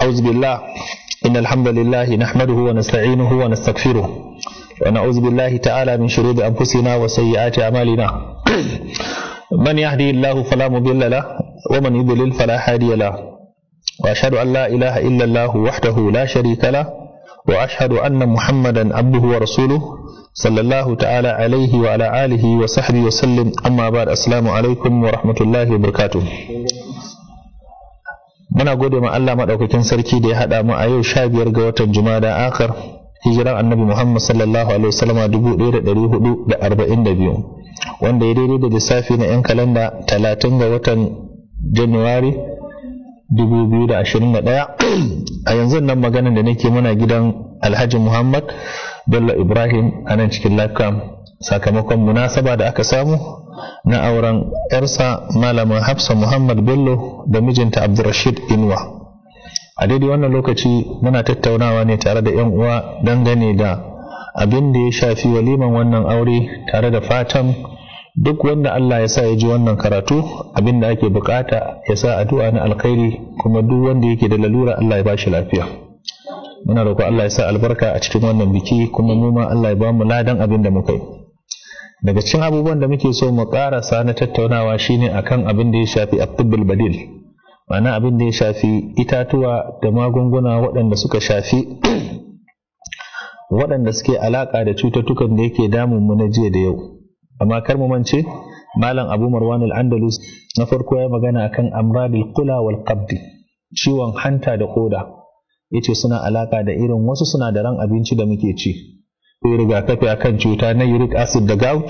أعوذ بالله إن الحمد لله نحمده ونستعينه ونستغفره ونعوذ بالله تعالى من شرور أنفسنا وسيئات أعمالنا من يهدي الله فلا مضل له ومن يضلل فلا هادي له وأشهد أن لا إله إلا الله وحده لا شريك له وأشهد أن محمدا عبده ورسوله صلى الله تعالى عليه وعلى آله وصحبه وسلم. أما بعد السلام عليكم ورحمة الله وبركاته. muna gode ma Allah madaukakin sarki da ya hada mu a yau 15 ga watan Jumada akhir hijiran Annabi Muhammad sallallahu alaihi wasallam 1442 wanda ya daidai da lissafi na yan kalanda 30 ga watan January 2021. A yanzu nan maganar da nake muna gidan Alhaji Muhammad Bello Ibrahim a nan cikin Lafkam sakamakon munasaba da aka samu na auren yarsa malama Hafsa Muhammad Bello da mijinta Abdurrashid Inuwa. A daidai wannan lokaci muna tattaunawa ne tare da yan uwa dangane da abin da ya shafi waliman wannan aure, tare da fatan duk wanda Allah ya sa ya ji wannan karatu abin da ake bukata ya sa addu'a na alkhairi, kuma duk wanda yake da lalura Allah ya bashi lafiya. Muna roƙo Allah ya sa albarka a cikin wannan biki, kuma mu ma Allah ya ba mu ladan abin da muka yi. Daga cikin abubuwan da muke so mu karasa na tattaunawa shine akan abin da ya shafi at-tibbul badil, ma'ana abin da ya shafi itatuwa da magunguna waɗanda suka shafi waɗanda suke alaka da cututtukan da yake damun mu na jiya da yau. Amma kar mu mance Malam Abu Marwan al-Andalus na farko ya magana akan amradul qula wal qabd, ciwon hanta da koda, yace suna alaka da irin wasu sinadaran abinci da muke ci. Sai rigakafi akan cuta na uric acid da gout,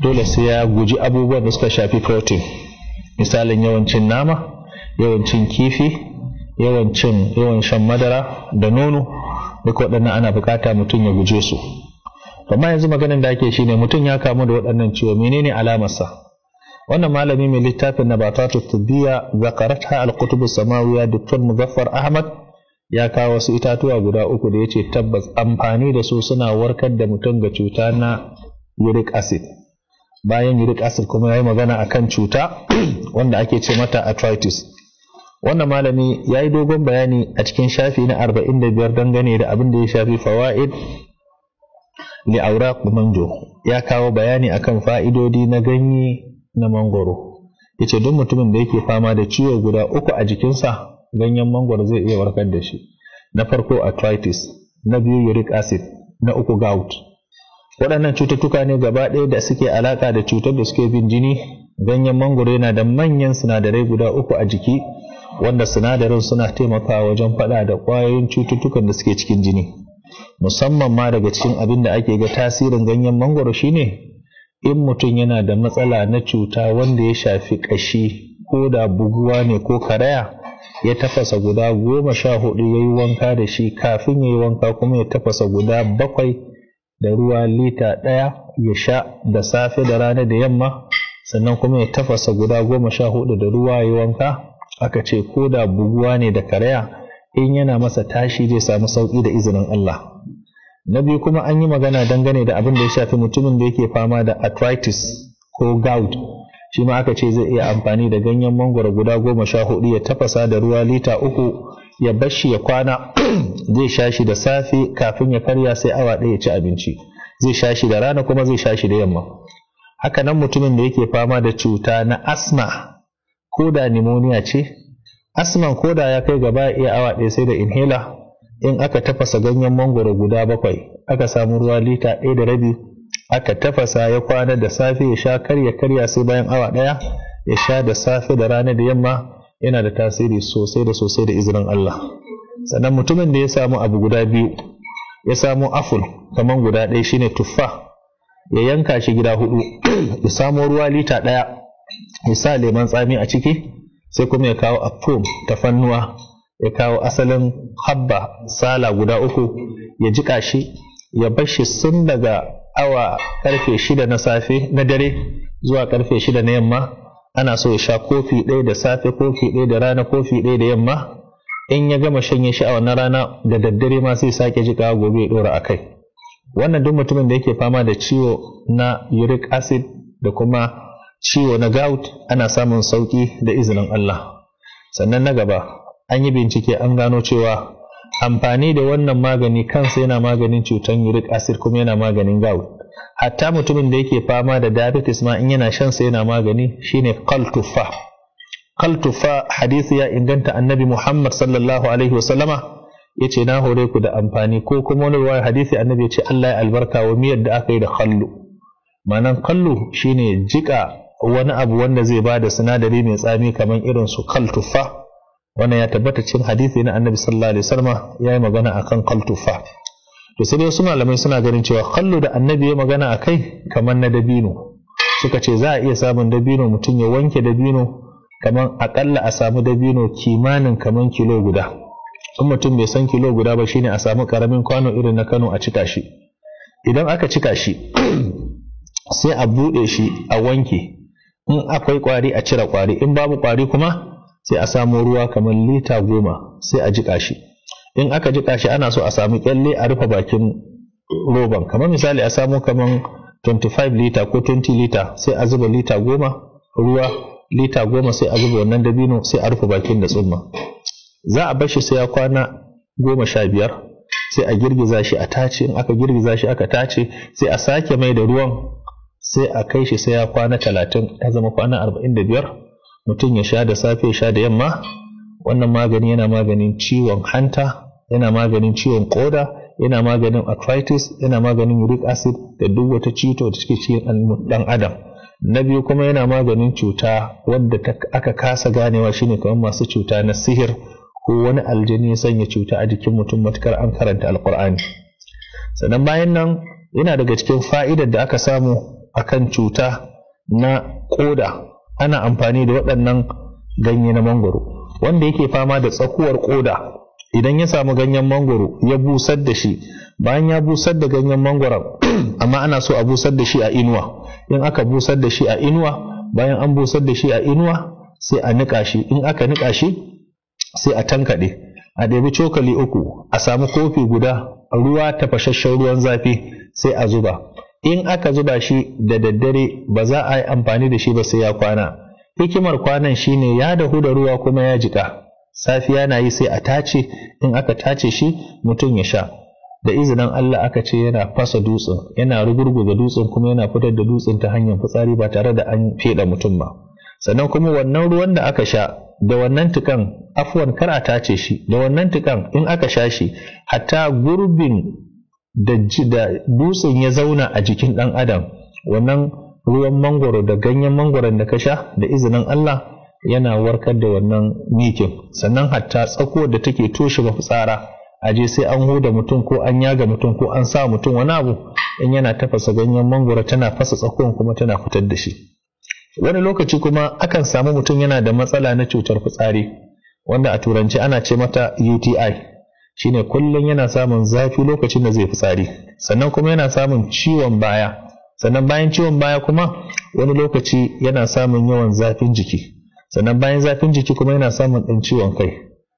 dole sai ya guji abubuwan da suka shafi protein, misalin yawancin nama, yawancin kifi, yawan shan madara da nono, duka waɗannan ana bukata mutum ya guje su. Amma yanzu maganin da ake shine mutum ya kamu da waɗannan ciwo, menene alamarsa? Wannan malami mai littafin Nabatatu Tibbiya Zakaratha al-Kutub as-Samawiyya Dr. Muzaffar Ahmad ya kawo wasu itatuwa guda uku da yace tabbas amfani da su suna warkar da mutum ga cuta na uric acid. Bayan uric acid kuma yayi magana akan cuta wanda ake ce mata arthritis. Wannan malami yayi dogon bayani a cikin shafi na 45 dangane da abin da ya shafi fawaid li awraq manjo. Ya kawo bayani akan fa'idodi na ganye na mangoro. Yace duk mutumin da yake fama da ciwo guda uku a jikinsa, ganyen mangoro zai iya warkar da shi. Na farko arthritis, na biyu uric acid, na uku gout. Waɗannan cututtuka ne gaba ɗaya da suke alaka da cutar da suke bin jini. Ganyen mangoro yana da manyan sinadarai guda uku a jiki, wanda sinadarin suna taimakawa wajen faɗa da ƙwayoyin cututtukan da suke cikin jini. Musamman ma daga cikin abin da ake ga tasirin ganyen mangoro shine in mutum yana da matsala na cuta wanda ya shafi ƙashi, ko da buguwa ne ko karaya, ya tafasa guda 14 ya yi wanka da shi, kafin ya yi wanka kuma ya tafasa guda 7 da ruwa lita 1 ya sha da safe da rana da yamma, sannan kuma ya tafasa guda 14 da ruwa ya yi wanka. Aka ce ko da buguwa ne da karaya, in yana masa tashi zai samu sauki da izinin Allah. Na biyu kuma an yi magana dangane da abin da ya shafi mutumin da yake fama da arthritis ko gout. Shi ma aka ce zai iya amfani da ganyen mangoro guda 14 ya tafasa da ruwa lita 3 ya bashi ya kwana. Zai sha shi da safe kafin ya karya, sai awa 1 ya ci abinci. Zai sha shi da rana kuma zai sha shi da yamma. Haka nan mutumin da yake fama da cuta na asma ko da pneumonia ce, asman ko da ya kai gaba iya awa 1 sai da inhaler. In aka tafasa ganyen mangoro guda 7, aka samu ruwa lita 1.5, aka tafasa ya kwana da safe ya sha, karya sai bayan awa 1 ya sha da safe da rana da yamma, yana da tasiri sosai da sosai da izinin Allah. Sannan mutumin da ya samu abu guda 2, ya samu apple kaman guda 1 shine tuffa, ya yanka shi gida 4, ya samu ruwa lita 1, ya sa lemon tsami a ciki, sai kuma ya kawo apple tafannuwa, ya kawo asalin habba sala guda 3, ya jika shi, ya bar shi sun daga awa karfe 6 na safe na dare zuwa karfe 6 na yamma. Ana so ya sha kofi 1 da safe, kofi 1 da rana, kofi 1 da yamma. In ya gama shanye shi a wannan rana, da daddare ma sai sake jika gobe ya dora akai. Wannan duk mutumin da yake fama da ciwo na uric acid da kuma ciwo na gout ana samun sauki da izinin Allah. Sannan na gaba an yi bincike an gano cewa amfani da wannan magani kansa yana maganin cutar uric acid kuma yana maganin gout. Hatta mutumin da yake fama da diabetes ma in yana shan sa yana magani, shine qaltufa. Qaltufa hadisi ya inganta annabi Muhammad sallallahu alaihi wasallama yace na hore ku da amfani, ko kuma wani ruwaya hadisi annabi yace Allah ya albarka wa miyar da aka yi da khallu. Ma'anan khallu shine jika wani abu wanda zai bada sinadari mai tsami kamar irin su qaltufa. Wannan ya tabbata cikin hadisi na annabi sallallahu alaihi wasallama yayi magana akan qaltufa. To sai wasu malamai suna ganin cewa khallu da annabi ya magana akai kamar na dabino. Suka ce za a iya samun dabino, mutum ya wanke dabino kamar akalla a samu dabino kimanin kamar kilo guda. In mutum bai san kilo guda ba shine a samu karamin kwano irin na Kano a cika shi. Idan aka cika shi sai a bude shi a wanke. In akwai kwari a cire kwari, in babu kwari kuma sai a samu ruwa kamar lita 10 sai a jika shi. In aka jika shi ana so a samu kyalle a rufe bakin roban, kamar misali a samu kamar 25 lita ko 20 lita sai a zuba lita 10 ruwa, lita 10 sai a zuba wannan dabino sai a rufe bakin da tsumma. Za a bar shi sai ya kwana 15 sai a girgiza shi a tace. In aka girgiza shi aka tace sai a sake mai da ruwan sai a kai shi sai ya kwana 30, ya zama kwana 45. Mutum ya sha da safe ya sha da yamma. Wannan magani yana maganin ciwon hanta, yana maganin ciwon koda, yana maganin arthritis, yana maganin uric acid da duk wata cuta da take cikin dan adam. Na biyu kuma yana maganin cuta wadda aka kasa ganewa, shine kamar masu cuta na sihir ko wani aljini ya sanya cuta a jikin mutum matukar an karanta alkur'ani. Sannan bayan nan yana daga cikin fa'idar da aka samu akan cuta na koda, ana amfani da waɗannan ganye na mangoro. Wanda yake fama da tsakuwar koda, idan ya samu ganyen mangoro ya busar da shi, bayan ya busar da ganyen mangoron amma ana so a busar da shi a inuwa. In aka busar da shi a inuwa, bayan an busar da shi a inuwa sai a nika shi. In aka nika shi sai a tankade, a ɗebi cokali 3, a samu kofi guda ruwa, tafashashen ruwan zafi sai a zuba. In aka zuba shi da daddare ba za a yi amfani da shi ba sai ya kwana. Hikimar kwanan shine ya dahu da ruwa kuma ya jika. Safiya na yi sai a tace. In aka tace shi mutum ya sha. Da izinin Allah aka ce yana fasa dutsen, yana rugurguza dutsen kuma yana fitar da dutsen ta hanyar fitsari ba tare da an feda mutum ba. Sannan kuma wannan ruwan da aka sha da wannan tukan, afwan kar a tace shi, da wannan tukan in aka sha shi, hatta gurbin da dutsen ya zauna a jikin ɗan adam, wannan ruwan mangoro da ganyen mangoron da ka sha da izinin Allah yana warkar da wannan mikin. Sannan hatta tsakuwar da take toshe mafitsara, aje sai an huda mutum ko an yaga mutum ko an sa mutum wani abu, in yana tafasa ganyen mangoro tana fasa tsakuwan kuma tana fitar da shi. Wani lokaci kuma akan samu mutum yana da matsala na cutar fitsari wanda a turanci ana ce mata UTI, shine kullum yana samun zafi lokacin da zai fitsari. Sannan kuma yana samun ciwon baya. Sannan bayan ciwon baya kuma wani lokaci yana samun yawan zafin jiki. Sannan bayan zafin jiki kuma yana samun ɗan ciwon kai.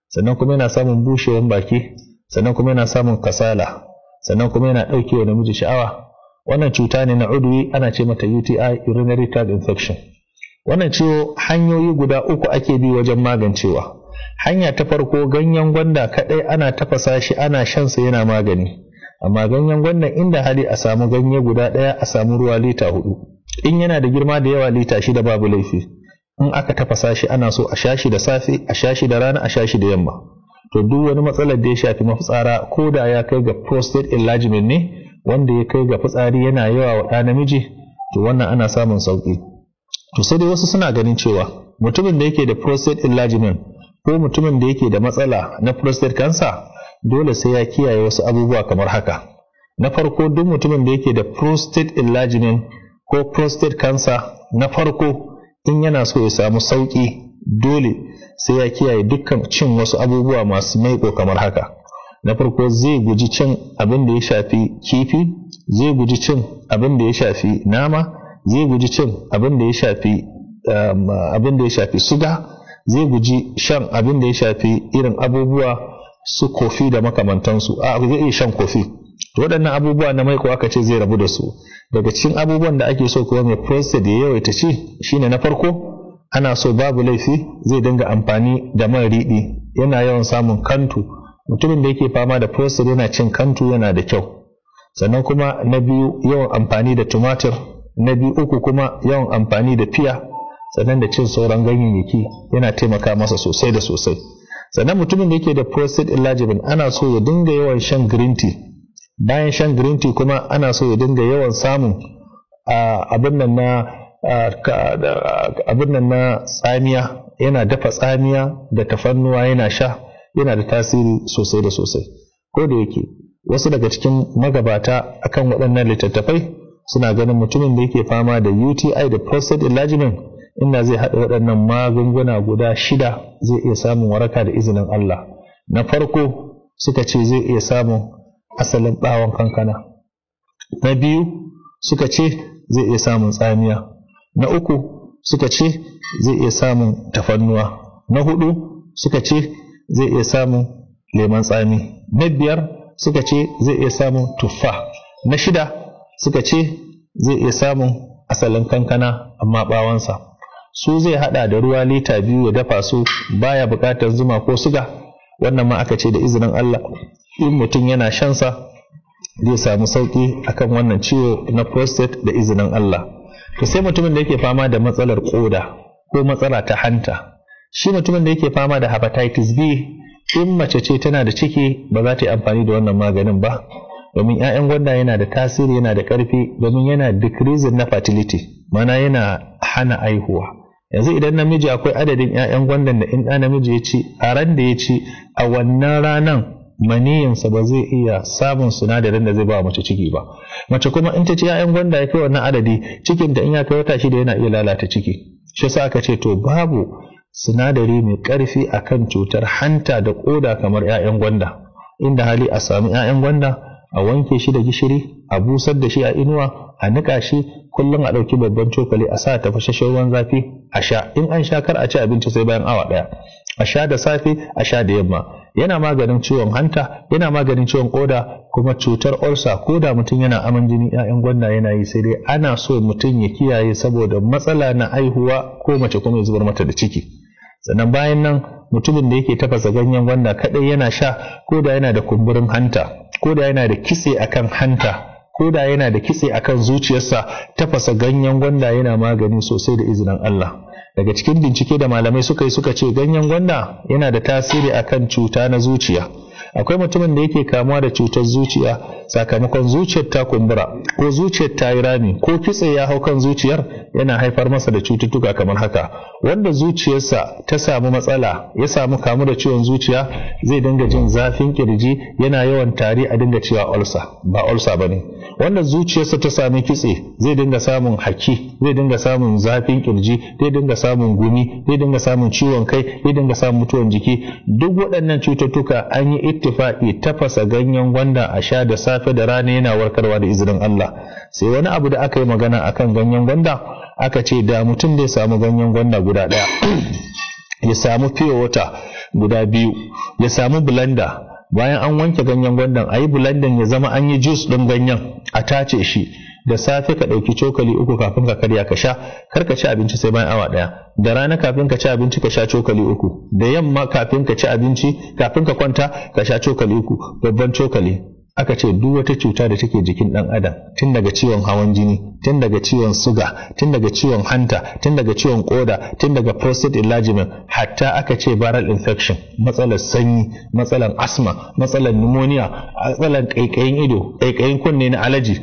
Sannan kuma yana samun bushewar baki. Sannan kuma yana samun kasala. Sannan kuma yana ɗaukewa namiji sha'awa. Wannan cuta ne na udwi, ana ce mata UTI, urinary tract infection. Wannan ciwo hanyoyi guda 3 ake bi wajen magancewa. Hanya ta farko, ganyen gwanda kadai ana tafasa shi ana shan sa yana magani. Amma ganyen gwanda inda hali a samu ganye guda ɗaya a samu ruwa lita 4. In yana da girma da yawa lita 6 babu laifi. In aka tafasa shi ana so a sha shi da safe, a sha shi da rana, a sha shi da yamma. To duk wani matsalar da ya shafi mafitsara ko da ya kai ga prostate enlargement ne, wanda ya kai ga fitsari yana yawa wa ɗa namiji, to wannan ana samun sauki. To sai dai wasu suna ganin cewa mutumin da yake da prostate enlargement ko mutumin da yake da matsala na prostate cancer dole sai ya kiyaye wasu abubuwa kamar haka. Na farko, duk mutumin da yake da prostate enlargement ko prostate cancer, na farko in yana so ya samu sauki dole sai ya kiyaye dukkan cin wasu abubuwa masu maiko kamar haka. Na farko, zai guji cin abin da ya shafi kifi, zai guji cin abin da ya shafi nama, zai guji cin abin da ya shafi suga, zai guji shan abin da ya shafi irin abubuwa su kofi da makamantansu. Zai iya shan kofi. To waɗannan abubuwa na maiko aka ce zai rabu da su. Daga cikin abubuwan da ake so kuma mai prostate ya yawaita ci shine, na farko ana so babu laifi zai dinga amfani da man riɗi yana yawan samun kantu. Mutumin da yake fama da prostate yana cin kantu yana da kyau. Sannan kuma na biyu yawan amfani da tumatir, na biyu uku kuma yawan amfani da fiya, sannan da cin sauran ganyayyaki yana taimaka masa sosai da sosai. Sannan mutumin da yake da prostate enlargement ana so ya dinga yawan shan green tea. Bayan shan green tea kuma ana so ya dinga yawan samun abin nan na tsamiya, yana dafa tsamiya da tafannuwa yana sha, yana da tasiri sosai da sosai. Ko da yake wasu daga cikin magabata akan waɗannan littattafai suna ganin mutumin da yake fama da UTI da prostate enlargement inda zai haɗa waɗannan magunguna guda 6 zai iya samun waraka da izinin Allah. Na farko suka ce zai iya samun asalin ɓawon kankana. Na biyu suka ce zai iya samun tsamiya. Na uku suka ce zai iya samun tafannuwa. Na 4 suka ce zai iya samun lemon tsami. Na 5 suka ce zai iya samun tuffa. Na 6 suka ce zai iya samun asalin kankana amma ɓawonsa. Su zai hada da ruwa lita 2 ya dafa su, baya bukatar zuma ko suga. Wannan ma aka ce da izinin Allah in mutum yana shansa zai samu sauki akan wannan ciwo na prostate da izinin Allah. To sai mutumin da yake fama da matsalar koda ko matsala ta hanta. Shi mutumin da yake fama da hepatitis B, in mace ce tana da ciki ba za ta yi amfani da wannan maganin ba, domin 'ya'yan gwanda yana da tasiri, yana da ƙarfi, domin yana decreasing na fertility, mana yana hana aihuwa. Yanzu idan namiji akwai adadin 'ya'yan gwandan da in ɗa namiji ya ci, a ran da ya ci a wannan ranan maniyinsa ba zai iya samun sinadarin da zai ba mace ciki ba. Mace kuma in ta ci 'ya'yan gwanda ya kai wannan adadi, cikin da in ya kai wata 6 yana iya lalata ciki. Shi yasa aka ce to babu sinadari mai ƙarfi akan cutar hanta da ƙoda kamar 'ya'yan gwanda. Inda hali a sami 'ya'yan gwanda, a wanke shi da gishiri, a busar da shi a inuwa, a niƙa shi, kullum a ɗauki babban cokali a sa tafashashen ruwan zafi a sha. In an sha kar a ci abinci sai bayan awa 1. A sha da safe, a sha da yamma. Yana maganin ciwon hanta, yana maganin ciwon ƙoda, kuma cutar ulcer ko da mutum yana aman jini 'ya'yan gwanda yana yi, sai dai ana so mutum ya kiyaye saboda matsala na aihuwa ko mace kuma ya zubar mata da ciki. Sannan bayan nan mutumin da yake tafasa ganyen gwanda kadai yana sha, ko da yana da kumburin hanta, ko da yana da kitse akan hanta, ko da yana da kitse akan zuciyarsa, tafasa ganyen gwanda yana magani sosai da izinin Allah. Daga cikin bincike da malamai suka yi suka ce ganyen gwanda yana da tasiri akan cuta na zuciya. Akwai mutumin da yake kamuwa da cutar zuciya sakamakon zuciyar ta kumbura ko zuciyar ta yi rami ko kitse ya hau kan zuciyar, yana haifar masa da cututtuka kamar haka. Wanda zuciyarsa ta samu matsala, ya samu kamu da ciwon zuciya, zai dinga jin zafin kirji, yana yawan tari, a dinga cewa ulcer. Ba ulcer bane. Wanda zuciyarsa ta sami kitse zai dinga samun haki, zai dinga samun zafin kirji, zai dinga samun gumi, zai dinga samun ciwon kai, zai dinga samun mutuwan jiki. Duk waɗannan cututtuka an yi ittifaqi tafasa ganyen gwanda a sha da safe da rana yana warkarwa da izinin Allah. Sai wani abu da aka yi magana akan ganyen gwanda, aka ce da mutum zai samu ganyen gwanda guda 1, ya samu pure water guda 2, ya samu blender, bayan an wanke ganyen gwandan a yi blending ya zama an yi juice ɗin ganyen, a tace shi. Da safe ka ɗauki cokali 3 kafin ka karya ka sha, kar ka ci abinci sai bayan awa 1. Da rana kafin ka ci abinci ka sha cokali 3. Da yamma kafin ka ci abinci, kafin ka kwanta ka sha cokali 3, babban cokali. Aka ce duk wata cuta da take jikin ɗan adam, tun daga ciwon hawan jini, tun daga ciwon suga, tun daga ciwon hanta, tun daga ciwon koda, tun daga prostate enlargement, hatta aka ce viral infection, matsalar sanyi, matsalar asma, matsalar pneumonia, matsalar ƙaiƙayin ido, ƙaiƙayin kunne na alaji,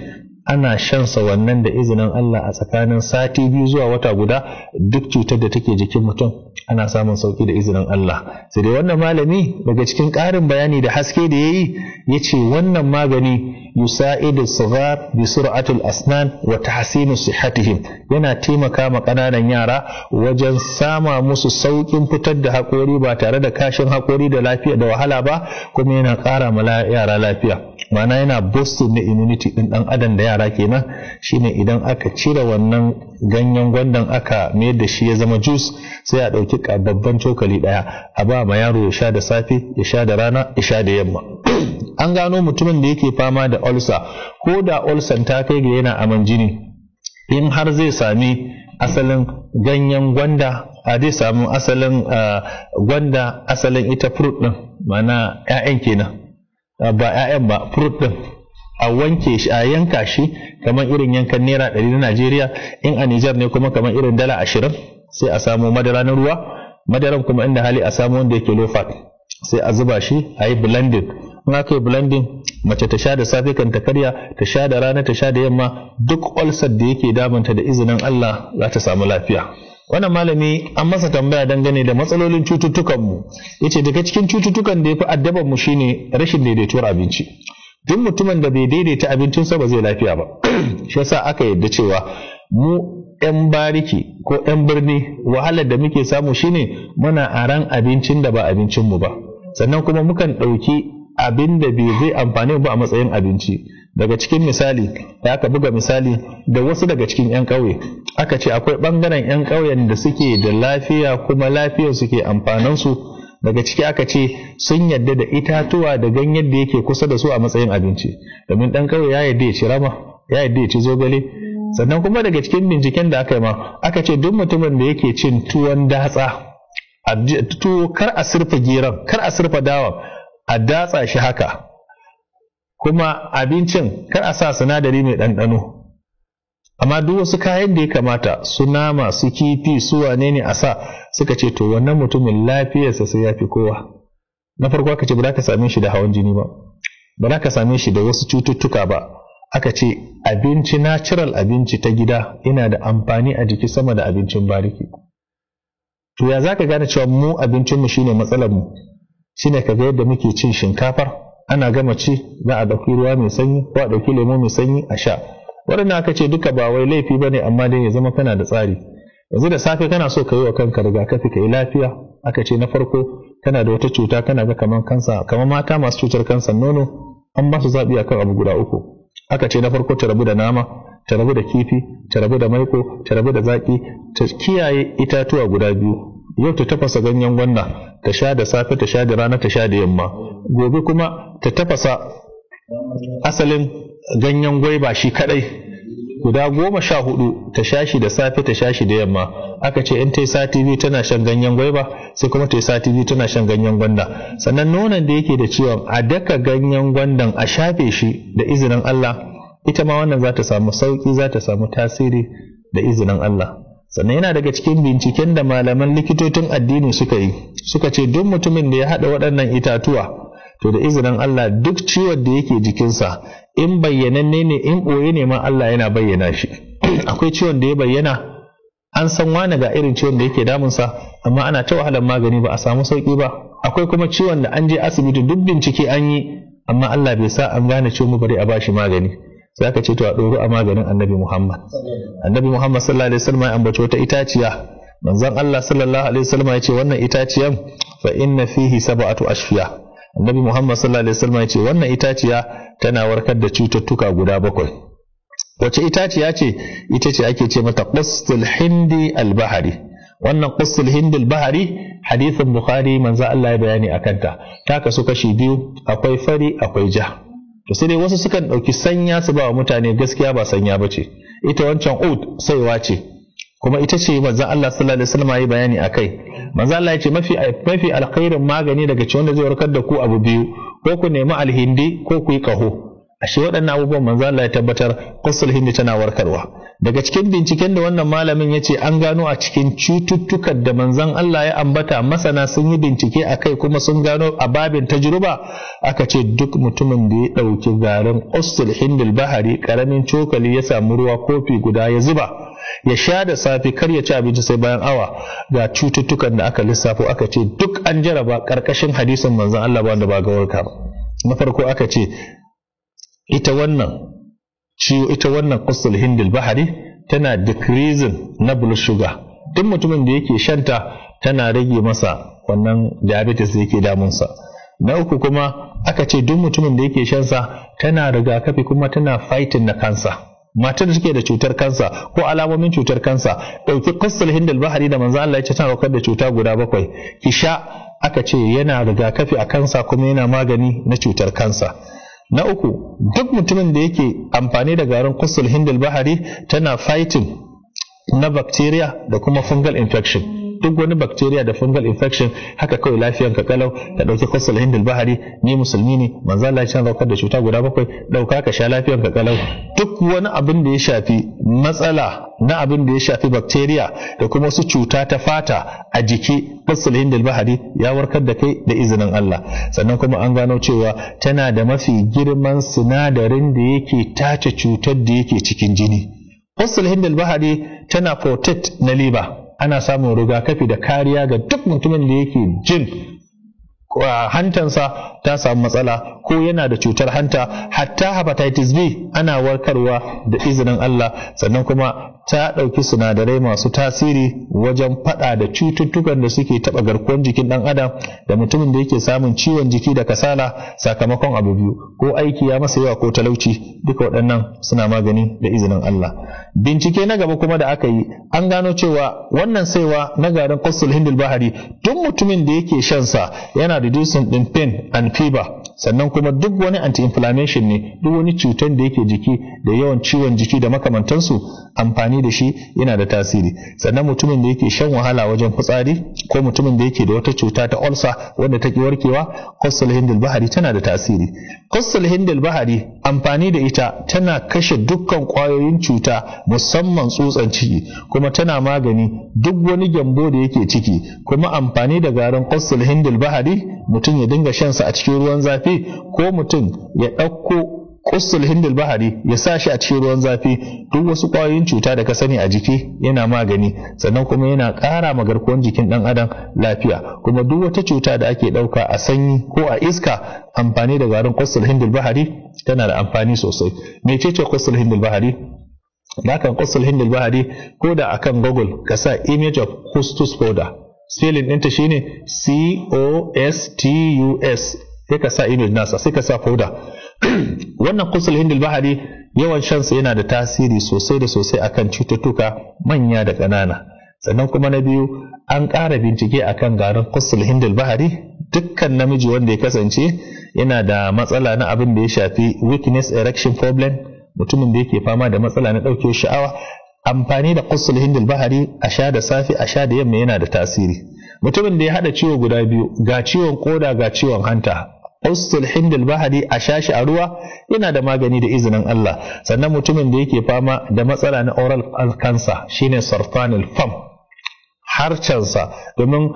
ana shansa wannan da izinin Allah a tsakanin sati 2 zuwa wata guda. Duk cutar da take jikin mutum ana samun sauki da izinin Allah. Sai dai wannan malami daga cikin ƙarin bayani da haske da yayi, yace wannan magani yusa'idu sighar bi sur'atil asnan wa tahsinu sihhatihim, yana taimaka ma ƙananan yara wajen sama musu saukin fitar da haƙori ba tare da kashin haƙori da lafiya da wahala ba, kuma yana ƙara ma yara lafiya. Ma'ana yana boosting na immunity ɗin ɗan adam da yara kenan. Shine idan aka cire wannan ganyen gwandan aka mayar da shi ya zama juice, sai a ɗauki babban cokali 1 a ba ma yaro ya sha da safe, ya sha da rana, ya sha da yamma. An gano mutumin da yake fama da ulcer, ko da ulcer ta kai ga yana aman jini, in har zai sami asalin ganyen gwanda, zai samu asalin gwanda, asalin ita fruit din, ma'ana 'ya'yan kenan, ba 'ya'yan ba, fruit din, a wanke shi, a yanka shi kamar irin yankan naira 100 na Najeriya. In a Nijar ne kuma kamar irin dala 20, sai a samu madara na ruwa, madaran kuma inda hali a samu wanda yake low fat, sai a zuba shi a yi blending. In aka yi blending, mace ta sha da safe kan ta karya, ta sha da rana, ta sha da yamma, duk ulcer da yake damunta da izinin Allah za ta samu lafiya. Wannan malami an masa tambaya dangane da matsalolin cututtukan mu, yace daga cikin cututtukan da yafi addaban mu shine rashin daidaituwar abinci. Duk mutumin da bai daidaita abincinsa ba zai lafiya ba. Shi yasa aka yarda cewa mu 'yan bariki ko 'yan birni wahalar da muke samu shine muna aran abincin da ba abincinmu ba, sannan kuma mukan ɗauki abin da bai zai amfani ba a matsayin abinci. Daga cikin misali da aka buga misali da wasu daga cikin 'yan ƙauye, aka ce akwai ɓangaren 'yan ƙauyen da suke da lafiya kuma lafiyar suke amfanansu. Daga ciki aka ce sun yadda da itatuwa da ganyen da yake kusa da su a matsayin abinci, domin ɗan ƙauye ya yadda ya ci rama, ya yadda ya ci zogale. Sannan kuma daga cikin binciken da aka yi ma, aka ce duk mutumin da yake cin tuwon datsa, tuwo kar a sirfa geron, kar a sirfa dawan, a datsa shi haka, kuma abincin kar a sa sinadari mai ɗanɗano, amma duk wasu kayan da ya kamata su nama, su kifi, su wane ne a sa, suka ce to wannan mutumin lafiyarsa sai ya fi kowa. Na farko aka ce ba za ka same shi da hawan jini ba, ba za ka same shi da wasu cututtuka ba. Aka ce abinci, natural abinci ta gida yana da amfani a jiki sama da abincin bariki. To ya za ka gane cewa mu abincinmu shine matsalar mu? Shine ka ga yadda muke cin shinkafar, ana gama ci za a ɗauki ruwa mai sanyi ko a ɗauki lemo mai sanyi a sha. Waɗanda aka ce duka ba wai laifi ba ne, amma dai ya zama kana da tsari. Yanzu da safe kana so ka yi wa kanka rigakafi ka yi lafiya, aka ce na farko kana da wata cuta, kana ga kamar kansa, kamar mata masu cutar kansa nono, an ba su zaɓi akan abu guda uku. Aka ce na farko ta rabu da nama, ta rabu da kifi, ta rabu da maiko, ta rabu da zaƙi, ta kiyaye itatuwa guda biyu. Yau ta tafasa ganyen gwanda, ta sha da safe, ta sha da rana, ta sha da yamma. Gobe kuma ta tafasa asalin ganyen gwaiba shi kadai guda 14, ta sha shi da safe, ta sha shi da yamma. Aka ce in ta yi sati 2 tana shan ganyen gwaiba, sai kuma ta yi sati 2 tana shan ganyen gwanda. Sannan nonon da yake da ciwon, a daka ganyen gwandan a shafe shi da izinin Allah, ita ma wannan za ta samu sauki, za ta samu tasiri da izinin Allah. Sannan yana daga cikin binciken da malaman likitocin addini suka yi, suka ce duk mutumin da ya haɗa waɗannan itatuwa, to da izinin Allah duk ciwon da yake jikinsa, in bayyananne ne in ɓoye ne ma Allah yana bayyana shi. Akwai ciwon da ya bayyana, an san wane ga irin ciwon da yake damunsa, amma ana ta wahalar magani ba a samu sauki ba. Akwai kuma ciwon da an je asibiti duk bincike an yi, amma Allah bai sa an gane ciwon bari a bashi magani. Sai aka ce to a ɗoro a maganin Annabi Muhammad. Annabi Muhammad sallallahu alaihi wasallam ya ambaci wata itaciya. Manzon Allah sallallahu alaihi wasallam ya ce wannan itaciyan fa inna fihi sab'atu ashfiya. Annabi Muhammad sallallahu alaihi wasallam ya ce wannan itaciya tana warkar da cututtuka guda 7. Wace itaciya ce? Ita ce ake ce mata qustul hindi al-bahari. Wannan qustul hindi al-bahari hadithin Bukhari manzo Allah ya bayani akan ta. Ta kasu kashi 2, akwai fari akwai ja. To sai dai wasu sukan dauki sanya su ba wa mutane, gaskiya ba sanya bace. Ita wancan ud saiwa ce. Kuma ita ce manzo Allah sallallahu alaihi wasallam ya bayani akai. Manzo Allah ya ce mafi alkhairin magani daga ciwon da zai warkar da ku abu 2, ko ku nemi alhindi ko ku yi kaho. Ashe waɗannan abubuwan manzo Allah ya tabbatar qussul hindi tana warkarwa. Daga cikin binciken da wannan malamin ya ce an gano a cikin cututtukan da manzon Allah ya ambata, masana sun yi bincike akai kuma sun gano a babin tajruba, aka ce duk mutumin da ya ɗauki garin qussul hindi bahari, karamin cokali ya samu ruwa kofi guda ya zuba, ya sha da safe, kar ya ci abinci sai bayan awa, ga cututtukan da aka lissafo aka ce duk an jaraba karkashin hadisin manzon Allah ba wanda ba ga warka ba. Na farko aka ce ita wannan qussul hindil bahari tana decreasing na blood sugar. Duk mutumin da yake shanta tana rage masa wannan diabetes da yake damunsa. Na uku kuma aka ce duk mutumin da yake shansa tana rigakafi kuma tana fighting na kansa. Matar da take da cutar kansa ko alamomin cutar kansa, ɗauki qussul hindil bahari da manzo Allah ya ce tana warkar da cuta guda 7, ki sha, aka ce yana rigakafi a kansa kuma yana magani na cutar kansa. Na uku, duk mutumin da yake amfani da garin qussul hindil bahari tana fighting na bacteria da kuma fungal infection. Duk wani bacteria da fungal infection haka kawai lafiyan ka kalau, ka dauki qassul hindul bahari, ni musulmi ne, manzo Allah ya raukar da cuta guda 7, dauka ka sha lafiyan ka kalau. Duk wani abin da ya shafi matsala na abin da ya shafi bacteria da kuma wasu cuta ta fata a jiki, qassul hindul bahari ya warkar da kai da izinin Allah. Sannan kuma an gano cewa tana da mafi girman sinadarin da yake tace cutar da yake cikin jini. Qassul hindul bahari tana protect na liver. Ana samun rigakafi da kariya ga duk mutumin da yake jin hantansa ta samu matsala ko yana da cutar hanta, hatta hepatitis B ana warkarwa da izinin Allah. Sannan kuma ta ɗauki sinadarai masu tasiri wajen faɗa da cututtukan da suke taɓa garkuwar jikin ɗan adam, da mutumin da yake samun ciwon jiki da kasala sakamakon abu biyu, ko aiki ya masa yawa ko talauci, duka waɗannan suna magani da izinin Allah. Bincike na gaba kuma da aka yi, an gano cewa wannan saiwa na garin qassul hindul bahari, duk mutumin da yake shan sa yana reducing din pain and fever. Sannan kuma duk wani anti-inflammation ne, duk wani cutar da yake jiki da yawan ciwon jiki da makamantansu, amfani da shi yana da tasiri. Sannan mutumin da yake shan wahala wajen fitsari, ko mutumin da yake da wata cuta ta ulcer wanda take warkewa, qassul hindul bahari tana da tasiri. Qassul hindul bahari, amfani da ita tana kashe dukkan kwayoyin cuta, musamman tsutsan ciki, kuma tana magani duk wani gyambo da yake ciki. Kuma amfani da garin qassul hindul bahari, mutum ya dinga shan sa a cikin ruwan zafi, ko mutum ya ɗauko qassul hindul bahari ya sa shi a cikin ruwan zafi, duk wasu ƙwayoyin cuta da ka sani a jiki yana magani. Sannan kuma yana ƙara ma garkuwar jikin ɗan adam lafiya. Kuma duk wata cuta da ake ɗauka a sanyi ko a iska, amfani da garin qassul hindul bahari tana da amfani sosai. Mecece qassul hindul bahari? Da kan qassul hindul bahari, ko da akan Google ka sa image of custus powder, spelling ɗinta shine COSTUS, sai ka sa image nasa, sai ka sa powder. Wannan qassul hindul bahari yawan shansa yana da tasiri sosai da sosai akan cututtuka manya da ƙanana. Sannan kuma na biyu, an ƙara bincike akan garin qassul hindul bahari. Dukkan namiji wanda ya kasance yana da matsala na abin da ya shafi weakness erection problem, mutumin da yake fama da matsala na ɗaukewar sha'awa, amfani da qassul hindul bahari a sha da safe a sha da yamma yana da tasiri. Mutumin da ya haɗa ciwo guda biyu, ga ciwon koda ga ciwon hanta, qassul hindul bahari a sha shi a ruwa yana da magani da izinin Allah. Sannan mutumin da yake fama da matsala na oral cancer, shine sarfanul fam, harcensa, domin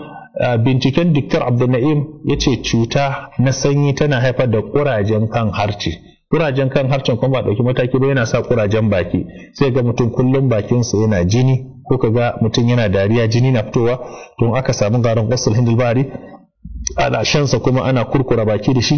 binciken Dr. Abdul Na'im ya ce cuta na sanyi tana haifar da ƙurajen kan harce. Kurajen kan harcen kuma ba ɗauki mataki ba yana sa kurajen baki, sai ga mutum kullum bakinsa yana jini, ko ka ga mutum yana dariya jini na fitowa. Don aka samu garin qassul hindul bahari, ana shansa kuma ana kurkura baki da shi,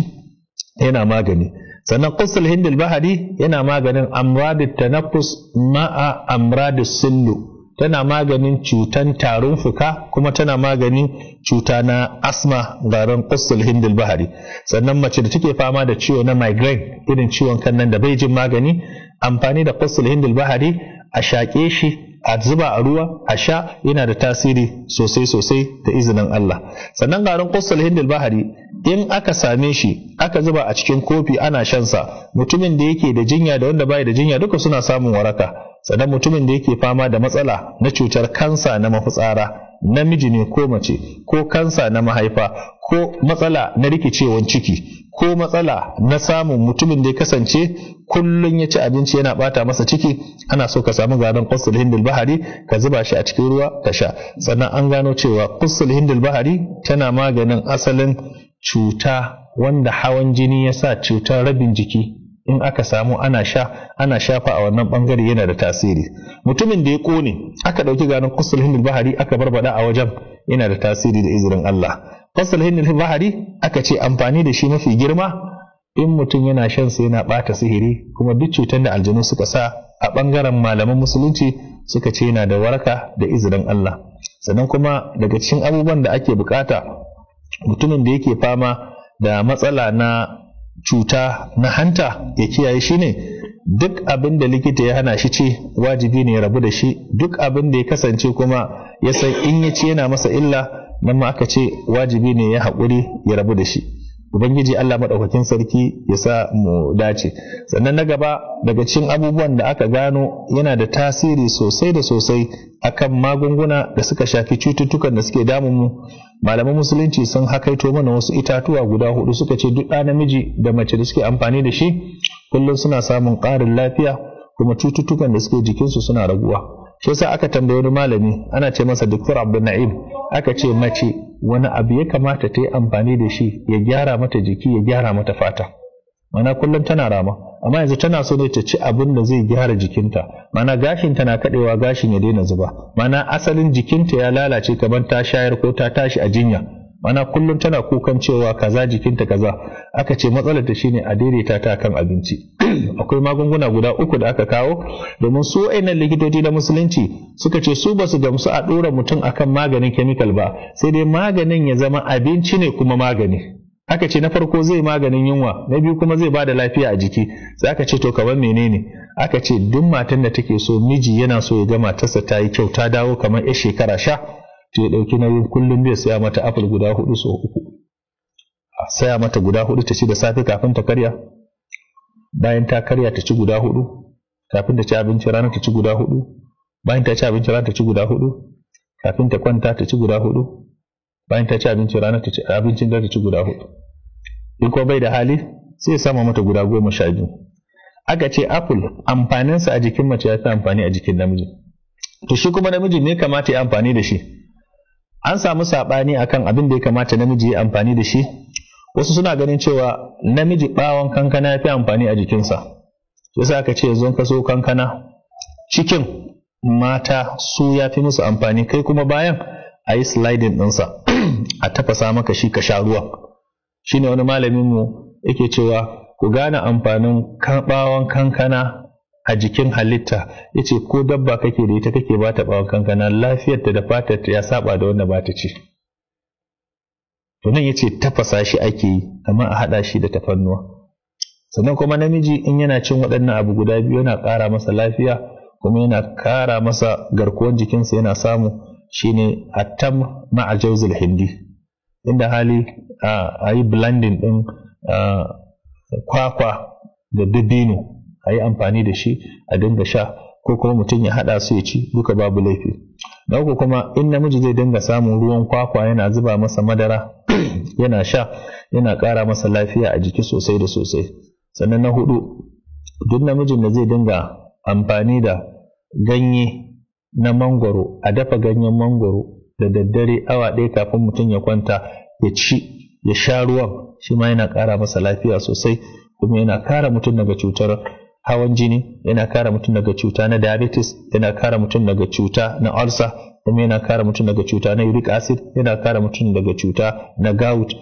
yana magani. Sannan qassul hindul bahari yana maganin amradit tanaffus ma'a amradis sillu, tana maganin cutan tarin fuka, kuma tana maganin cuta na asma, garin qassul hindul bahari. Sannan mace da take fama da ciwo na migraine, irin ciwon kan nan da bai jin magani, amfani da qassul hindul bahari a shaƙe shi, a zuba a ruwa a sha, yana da tasiri sosai sosai da izinin Allah. Sannan garin qassul hindul bahari, in aka same shi aka zuba a cikin kofi ana shansa, mutumin da yake da jinya da wanda bai da jinya duka suna samun waraka. Sannan mutumin da yake fama da matsala na cutar kansa na mafitsara, namiji ne ko mace, ko kansa na mahaifa, ko matsala na rikicewan ciki, ko matsala na samun mutumin da ya kasance kullum ya ci abinci yana bata masa ciki, ana so ka samu garin qassul hindul bahari ka zuba shi a cikin ruwa ka sha. Sannan an gano cewa qassul hindul bahari tana maganin asalin cuta wanda hawan jini ya sa cutar rabin jiki, in aka samu ana shafa a wannan bangare yana da tasiri. Mutumin da ya kone aka dauki garin qassul hindul bahari aka barbada a wajen, yana da tasiri da izinin Allah. Qassul hindul bahari aka ce amfani da shi mafi girma in mutum yana shan sa yana bata sihiri, kuma duk cutar da aljanu suka sa a bangaren malaman musulunci suka ce yana da waraka da izinin Allah. Sannan kuma daga cikin abubuwan da ake bukata mutumin da yake fama da matsala na cuta na hanta ya kiyaye shi ne, duk abin da likita ya hana shi ce wajibi ne ya rabu da shi. Duk abin da ya kasance kuma ya san in ya ce yana masa illa, nan ma aka ce wajibi ne ya haƙuri ya rabu da shi. Ubangiji Allah maɗaukakin sarki ya sa mu dace. Sannan na gaba daga cikin abubuwan da aka gano yana da tasiri sosai da sosai akan magunguna da suka shafi cututtukan da suke damun mu, malaman musulunci sun hakaito mana wasu itatuwa guda 4 suka ce duk ɗa namiji da mace da suke amfani da shi kullum suna samun ƙarin lafiya kuma cututtukan da suke jikinsu suna raguwa. Shi yasa aka tambaye wani malami ana ce masa Dr. Abdul Na'im, aka ce mace wani abu ya kamata ta yi amfani da shi ya gyara mata jiki ya gyara mata fata. Mana kullum tana rama, amma yanzu tana so ne ta ci abin da zai gyara jikinta. Mana gashin tana kadewa gashin ya daina zuba. Mana asalin jikinta ya lalace kamar ta shayar ko ta tashi a jinya. Mana kullum tana kukan cewa kaza jikinta kaza. Aka ce matsalar ta shine a daidaita ta kan abinci. Akwai magunguna guda 3 da aka kawo domin su wayannan likitoci na musulunci suka ce su basu gamsu a dora mutum akan maganin chemical ba, sai dai maganin ya zama abinci ne kuma magani. Aka ce na farko zai maganin yunwa, na biyu kuma zai bada lafiya a jiki. Sai aka ce to kamar menene? Aka ce duk matan da take so miji yana so ya ga matarsa ta yi kyau ta dawo kamar 'yar shekara 10, to ya dauki nauyin kullum zai saya mata apple guda 4 so 3. A saya mata guda 4 ta ci da safe kafin ta karya. Bayan ta karya ta ci guda 4, kafin ta ci abinci rana ta ci guda 4, bayan ta ci abinci rana ta ci guda 4, kafin ta kwanta ta ci guda 4, bayan ta ci abinci rana ta ci abincin da ta ci guda 4. In ko bai da hali sai ya sama mata guda 12. Aka ce apple amfaninsa a jikin mace ya fi amfani a jikin namiji. To shi kuma namiji ne kamata ya amfani da shi. An samu sabani akan abin da ya kamata namiji ya amfani da shi. Wasu suna ganin cewa namiji bawon kankana ya fi amfani a jikinsa. Yasa aka ce yanzu ka so kankana cikin mata su ya fi musu amfani, kai kuma bayan a yi sliding ɗinsa a tafasa maka shi ka sha ruwa. Shi ne wani malamin mu yake cewa ku gane amfanin bawon kankana a jikin halitta. Yace ko dabba kake da ita kake ba ta bawon kankana, lafiyarta da fatarta ya saba da wanda ba ta ci. To nan yace tafasa shi ake yi, amma a haɗa shi da tafannuwa. Sannan kuma namiji in yana cin waɗannan abu guda biyu yana ƙara masa lafiya kuma yana ƙara masa garkuwar jikinsa, yana samu shine attam ma'a jawzil hindi. Inda hali a yi blending ɗin kwakwa da dabino a yi amfani da shi a dinga sha, ko kuma mutum ya haɗa su ya ci, duka babu laifi. Na uku kuma in namiji zai dinga samun ruwan kwakwa yana zuba masa madara yana sha, yana ƙara masa lafiya a jiki sosai da sosai. Sannan na 4, duk namijin da zai dinga amfani da ganye na mangwaro, a dafa ganyen mangwaro da daddare awa 1 kafin mutum ya kwanta ya ci ya sha ruwan, shi ma yana ƙara masa lafiya sosai, kuma yana kare mutum daga cutar hawan jini, yana kare mutum daga cuta na diabetes, yana kare mutum daga cuta na ulcer, kuma yana kare mutum daga cuta na uric acid, yana kare mutum daga cuta na gout.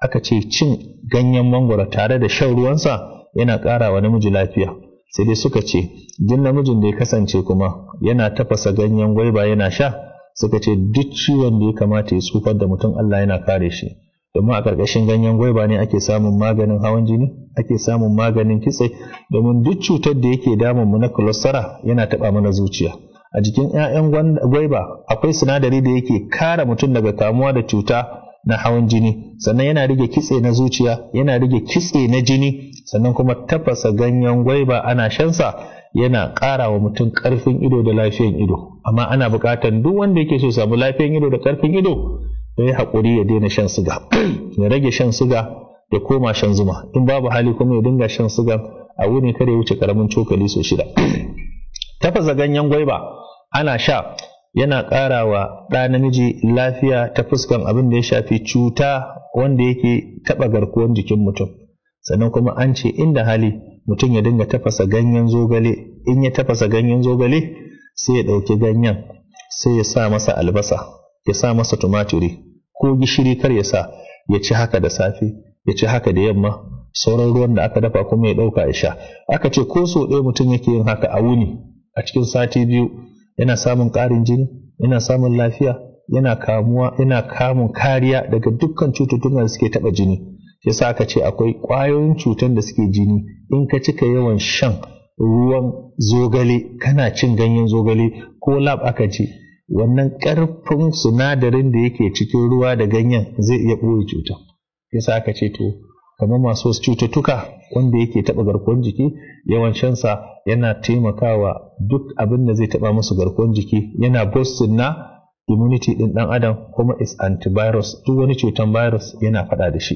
Aka ce cin ganyen mangwaro tare da shan ruwansa yana ƙara wa namiji lafiya. Sai dai suka ce duk namijin da ya kasance kuma yana tafasa ganyen gwaiba yana sha, suka ce duk ciwon da ya kamata ya tsufar da mutum Allah yana kare shi. Domin a ƙarƙashin ganyen gwaiba ne ake samun maganin hawan jini, ake samun maganin kitse, domin duk cutar da yake damun mu na cholesterol yana taɓa mana zuciya. A jikin 'ya'yan gwaiba akwai sinadari da yake kare mutum daga kamuwa da cuta na hawan jini, sannan yana rage kitse na zuciya, yana rage kitse na jini, sannan kuma tafasa ganyen gwaiba ana shansa yana ƙara wa mutum ƙarfin ido da lafiyan ido. Amma ana buƙatar duk wanda yake so samu lafiyan ido da ƙarfin ido ya yi haƙuri ya daina shan siga, ya rage shan siga ya koma shan zuma. In babu hali kuma ya dinga shan siga a wuni kada ya wuce ƙaramin cokali so 6. Tafasa ganyen gwaiba ana sha yana ƙara wa ɗa namiji lafiya ta fuskan abin da ya shafi cuta wanda yake taɓa garkuwar jikin mutum. Sannan kuma an ce inda hali mutum ya dinga tafasa ganyen zogale. In ya tafasa ganyen zogale sai ya ɗauki ganyen sai ya sa masa albasa, ya sa masa tumaturi ko gishiri, kar ya sa, ya ci haka da safe, ya ci haka da yamma, sauran ruwan da aka dafa kuma ya ɗauka ya sha. Aka ce ko so ɗaya mutum yake yin haka a wuni a cikin sati 2 yana samun ƙarin jini, yana samun lafiya, yana kamun kariya daga dukkan cututtukan da suke taɓa jini. Yasa aka ce akwai ƙwayoyin cutan da suke jini, in ka cika yawan shan ruwan zogale kana cin ganyen zogale ko lab aka ce wannan ƙarfin sinadarin da yake cikin ruwa da ganyen zai iya ɓoye cuta. Yasa aka ce to kamar masu wasu cututtuka wanda yake taɓa garkuwar jiki, yawan shansa yana taimakawa duk abin da zai taɓa musu garkuwar jiki, yana boosting na immunity ɗin ɗan adam, kuma is antivirus, duk wani cutan virus yana faɗa da shi.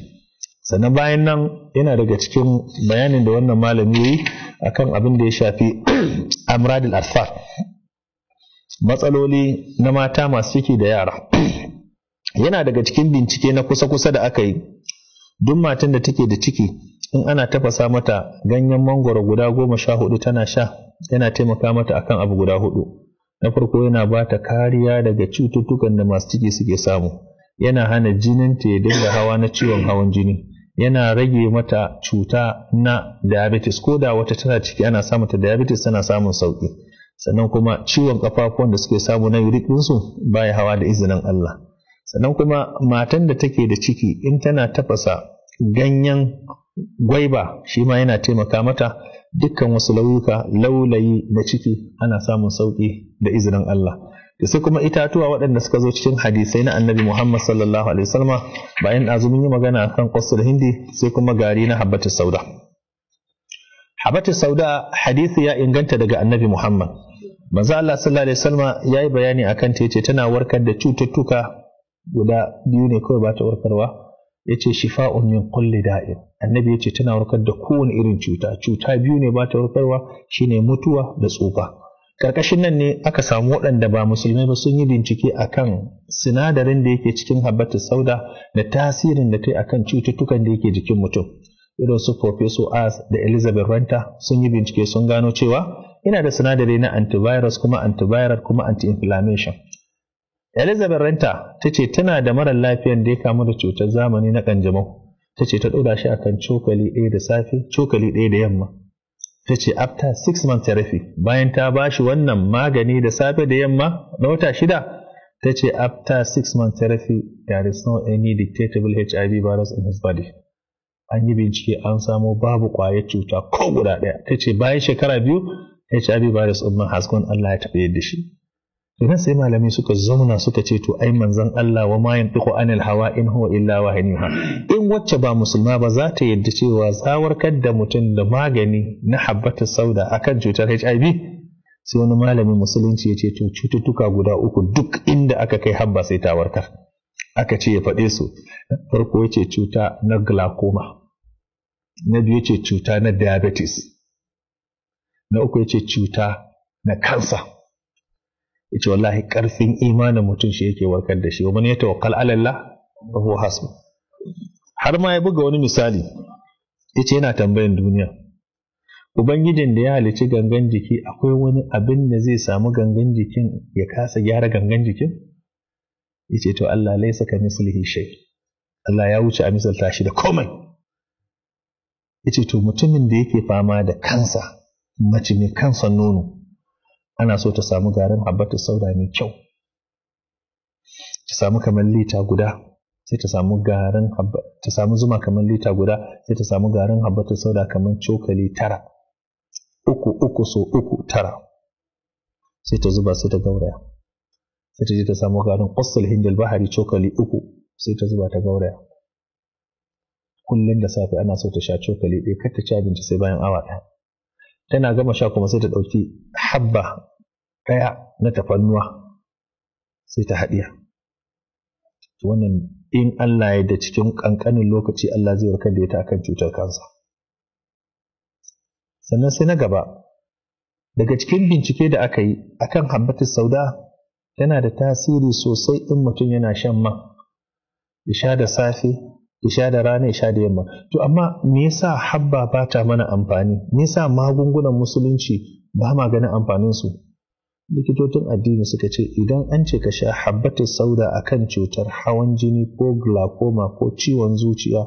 Sannan bayan nan yana daga cikin bayanin da wannan malami yi akan abin da ya shafi amradil atfal, matsaloli na mata masu ciki da yara. Yana daga cikin bincike na kusa-kusa da aka yi, duk matan da take da ciki in ana tafasa mata ganyen mangoro guda 14 tana sha, yana taimaka mata akan abu guda 4. Na farko yana ba ta kariya daga cututtukan da masu ciki suke samu, yana hana jinin ta ya dinga hawa na ciwon hawan jini, yana rage mata cuta na diabetes, ko da wata tana ciki ana samun ta diabetes tana samun sauki. Sannan kuma ciwon kafafuwan da suke samu na uric ɗinsu baya hawa da izinin Allah. Sannan kuma matan da take da ciki in tana tafasa ganyen gwaiba shi ma yana taimaka mata, dukkan wasu laulayi na ciki ana samun sauki da izinin Allah. Da sai kuma itatuwa waɗanda suka zo cikin hadisai na Annabi Muhammad sallallahu alaihi wasallam, bayan azumin yi magana akan qasul hindi, sai kuma gari na habbatus sauda. Habbatus sauda hadisi ya inganta daga Annabi Muhammad. Manzo Allah sallallahu alaihi wasallam yayi bayani akan ta, yace tana warkar da cututtuka guda 2 ne kawai ba ta warkarwa, yace shifa'un min kulli da'in. Annabi yace tana warkar da kowane irin cuta 2 ne ba ta warkarwa, shine mutuwa da tsufa. Karkashin nan ne aka samu waɗanda ba musulmai ba sun yi bincike akan sinadarin da yake cikin habbatus sauda da tasirin da ta yi akan cututtukan da yake jikin mutum. Irin su Professor Az da Elizabeth Renta sun yi bincike sun gano cewa yana da sinadari na antivirus kuma antiviral kuma anti-inflammation. Elizabeth Renta ta ce tana da mara lafiyan da ya kamu da cutar zamani na kanjamau. Ta ce ta ɗora shi akan cokali 1 da safe, cokali 1 da yamma. Ta ce after 6 months therapy, bayan ta ba shi wannan magani da safe da yamma na wata 6, ta ce after 6 months therapy there is no any detectable HIV virus in his body. An yi bincike an samo babu ƙwayar cuta ko guda ɗaya. Ta ce bayan shekara 2 HIV virus ɗin has gone, Allah ya taɓa yadda shi. Idan sai malamai suka zauna suka ce to ai manzon Allah wa ma yantiqu anil hawa in huwa illa wahyuha, in wacce ba musulma ba za ta yadda cewa zawarkar da mutum da magani na habbatus sauda akan cutar HIV, sai wani malamin musulunci ya ce to cututtuka guda 3 duk inda aka kai habba sai ta warkar. Aka ce ya faɗe su. Farko ya ce cuta na glaucoma, na biyu ya ce cuta na diabetes, na uku ya ce cuta na cancer. Yace wallahi karfin imanin mutum shi yake warkar da shi, wa man yatawakkal ala Allah fa huwa hasbu. Har ma ya buga wani misali, yace yana tambayan duniya, ubangijin da ya halici gangan jiki akwai wani abin da zai samu gangan jikin ya kasa gyara gangan jikin? Yace to Allah laysa kamislihi shay, Allah ya wuce a misalta shi da komai. Yace to mutumin da yake fama da kansa, mace mai kansan nono, ana so ta samu garin habbatus sauda mai kyau, ta samu kamar lita guda, sai ta samu ta samu zuma kamar lita guda, sai ta samu garin habbatus sauda kamar cokali 9, 3 so 3 9, sai ta zuba sai ta gauraya, sai ta je ta samu garin qasul hindal bahari cokali 3, sai ta zuba ta gauraya. Kullum da safe ana so ta sha cokali 1, kar ta ci abinci sai bayan awa 1. Tana gama sha kuma sai ta ɗauki habba 1 na tafannuwa sai ta haɗiya. Wannan in Allah ya da cikin ƙanƙanin lokaci Allah zai warkar da ita akan cutar kansa. Sannan sai na gaba, daga cikin bincike da aka yi akan habbatus sauda, tana da tasiri sosai in mutum yana shan man, ya sha da safe, ya sha da rana, ya sha da yamma. To amma me yasa habba ba ta mana amfani? Me yasa magungunan musulunci ba ma ganin amfanin su? Likitocin addini suka ce idan an ce ka sha habbatus sauda akan cutar hawan jini ko glaucoma ko ciwon zuciya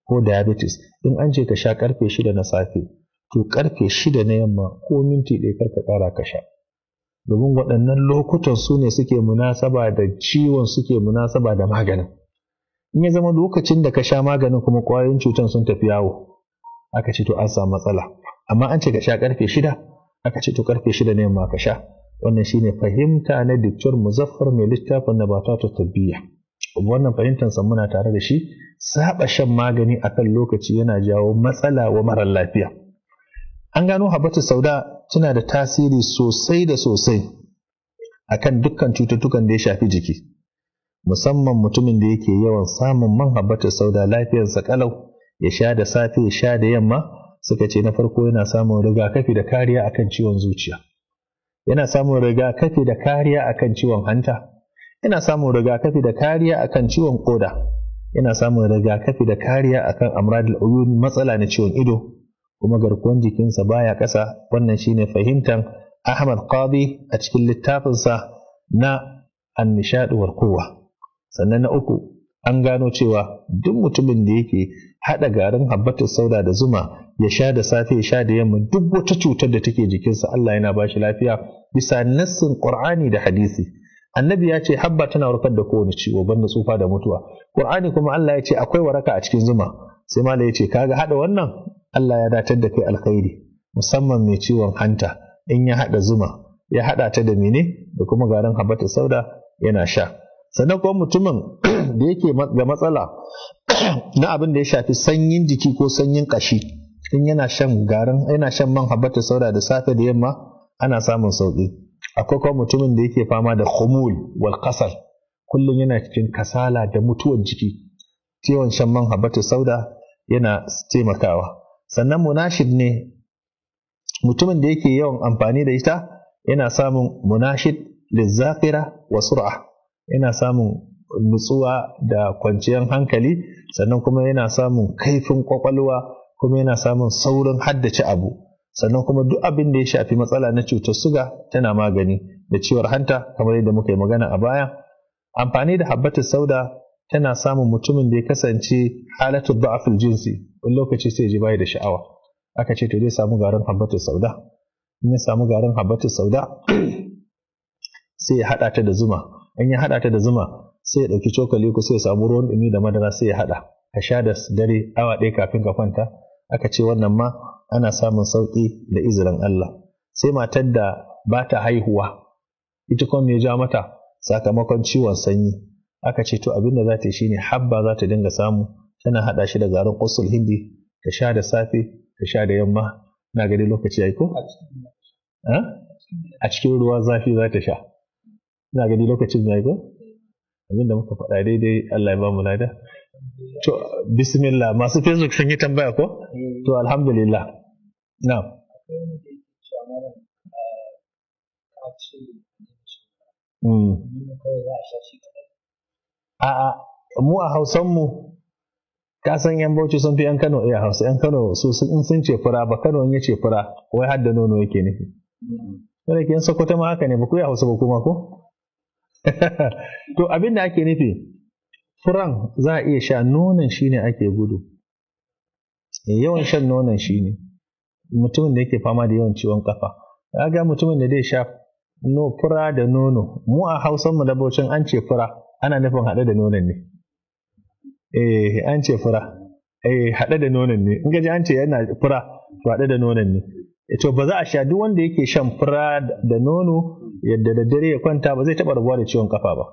ko diabetes, in an ce ka sha karfe 6 na safe, to karfe 6 na yamma ko minti 1 karka kara ka sha. Domin waɗannan lokutan su ne suke munasaba da ciwon, suke munasaba da maganin. In ya zama lokacin da ka sha maganin kuma ƙwayoyin cutan sun tafi yawo, aka ce to an samu matsala. Amma an ce ka sha karfe 6, aka ce to karfe 6 ne yamma ka sha. Wannan shine fahimta na Dr. Muzaffar mai littafin Nabatatut Tibbiyya. wannan fahimtar sa muna tare da shi. Saba shan magani akan lokaci yana jawo matsala wa marar lafiya. An gano habbatu sauda tana da tasiri sosai da sosai akan dukkan cututtukan da ya shafi jiki, musamman mutumin da yake yawan samun man habbatu sauda lafiyarsa kalau, ya sha da safe ya sha da yamma. Suka ce na farko yana samun rigakafi da kariya akan ciwon zuciya, yana samun rigakafi da kariya akan ciwon hanta, yana samun rigakafi da kariya akan ciwon koda, yana samun rigakafi da kariya akan amradul uyun, matsala na ciwon ido, kuma garkuwar jikinsa baya ƙasa. Wannan shine fahimtar Ahmad Qadi a cikin littafinsa na An-Nishad wal Quwwa. Sannan na uku, an gano cewa duk mutumin da yake haɗa garin habbatus sauda da zuma ya sha da safe ya sha da yamma, duk wata cutar da take jikinsa Allah yana ba shi lafiya bisa nassin Qur'ani da hadisi. Annabi ya ce habba tana warkar da kowane ciwo banda tsufa da mutuwa. Qur'ani kuma Allah ya ce akwai waraka a cikin zuma. Sai mala ya ce kaga haɗa wannan Allah ya datar da kai alkhairi, musamman mai ciwon hanta in ya haɗa zuma ya haɗa ta da mene da kuma garin habbatus sauda yana sha. Sannan kuma mutumin da yake ga matsala na abin da ya shafi sanyin jiki ko sanyin kashi, in yana shan man habbatus sauda da safe da yamma ana samun sauki. Akwai kuma mutumin da yake fama da khumul wal kasal, kullum yana cikin kasala da mutuwar jiki, ciwon shan man habbatus sauda yana taimakawa. Sannan munashid ne, mutumin da yake yawan amfani da ita yana samun munashid lizzaqira wa sur'a, yana samun nutsuwa da kwanciyar hankali, sannan kuma yana samun kaifin kwakwalwa, kuma yana samun saurin haddace abu. Sannan kuma duk abin da ya shafi matsala na cutar suga tana magani, da ciwon hanta kamar yadda muka yi magana a baya. Amfani da habbatus sauda tana samun mutumin da ya kasance halatu da'afil jinsi, wani lokaci sai ji bai da sha'awa, aka ce to zai samu garin habbatus sauda. In ya samu garin habbatus sauda sai ya haɗa ta da zuma. In ya haɗa ta da zuma sai ya ɗauki cokali ko sai ya samu ruwan ɗumi da madara sai ya haɗa, ka sha da dare awa ɗaya kafin ka kwanta. Aka ce wannan ma ana samun sauƙi da izinin Allah. Sai matar da ba ta haihuwa, ita kuma ya ja mata sakamakon ciwon sanyi, aka ce to abin da za ta yi shine habba za ta dinga samu, tana haɗa shi da garin usul hindi, ta sha da safe ta sha da yamma. Na gani lokaci yayi ko? A cikin ruwa zafi za ta sha. Na gani lokacin yayi ko? Abinda muka faɗa daidai Allah ya ba mu lada. To bismillah, masu Facebook sun yi tambaya ko? To alhamdulillah. Na'am. A'a, mu a Hausan mu ka san yan Bauchi sun fi yan Kano iya Hausa. Yan Kano su in sun ce fura, ba Kano in yace fura wai har da nono yake nufi. Wanda ke yan Sokoto ma haka ne, ba ku yi Hausa ba kuma ko? To abin da ake nufi, furan za a iya sha, nonon shi ne ake gudu. Yawan shan nonon shi ne. Mutumin da yake fama da yawan ciwon kafa, ya ga mutumin da zai sha fura da nono. Mu a Hausan mu da Bauchin an ce fura ana nufin haɗe da nonon ne. An ce fura haɗe da nonon ne. In gaji an ce yana fura to haɗe da nonon ne. To ba za a sha, duk wanda yake shan fura da nono yadda da dare ya kwanta ba zai taɓa rabuwa da ciwon kafa ba.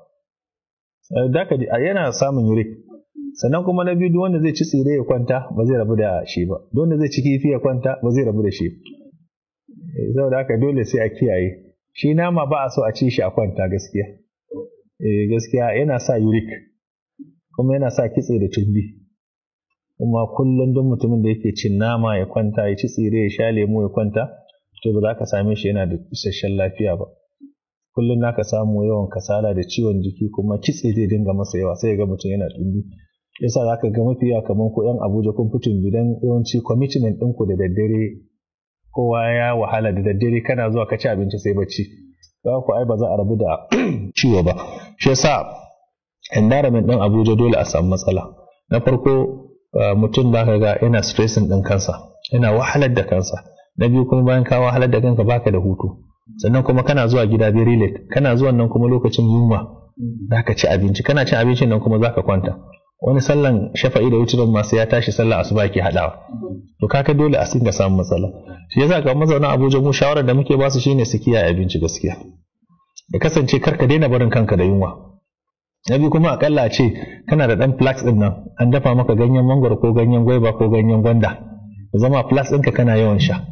Daka yana samun uric. Sannan kuma na biyu, duk wanda zai ci tsire ya kwanta ba zai rabu da shi ba. Duk wanda zai ci kifi ya kwanta ba zai rabu da shi. Saboda haka dole sai a kiyaye. Shi nama ba a so a ci shi a kwanta gaskiya. Gaskiya yana sa uric kuma yana sa kitse da tumbi. Kuma kullum duk mutumin da yake cin nama ya kwanta, ya ci tsire ya sha lemu ya kwanta, to ba za ka same shi yana da isasshen lafiya ba. Kullum naka samu yawan kasala da ciwon jiki, kuma kitse zai dinga masa yawa, sai ga mutum yana tumbi. Yasa za ka ga mafi yawa kamar ku yan Abuja kun fitin gidan yawanci commitment ɗinku da daddare, kowa ya wahala da daddare, kana zuwa ka ci abinci sai bacci. Za ku ai ba za a rabu da ciwo ba. Shi yasa environment ɗin Abuja dole a samu matsala. Na farko mutum da ka ga yana stressing ɗin kansa, yana wahalar da kansa. Na biyu kuma bayan ka wahalar da kanka baka da hutu. Sannan kuma kana zuwa gida very late, kana zuwan nan kuma lokacin yunwa zaka ci abinci, kana cin abincin nan kuma zaka kwanta. Wani sallan shafa'i da wutirin masu ya tashi sallah asuba ke hadawa. To kaka dole a singa samun matsala. Shi yasa ga mazauna Abuja mu shawarar da muke basu shine su kiyaye abinci gaskiya. Ya kasance karka daina barin kanka da yunwa. na biyu kuma akalla ce kana da ɗan flax ɗin nan an dafa maka ganyen mangwaro ko ganyen gwaiba ko ganyen gwanda ya zama flax ɗinka kana yawan sha.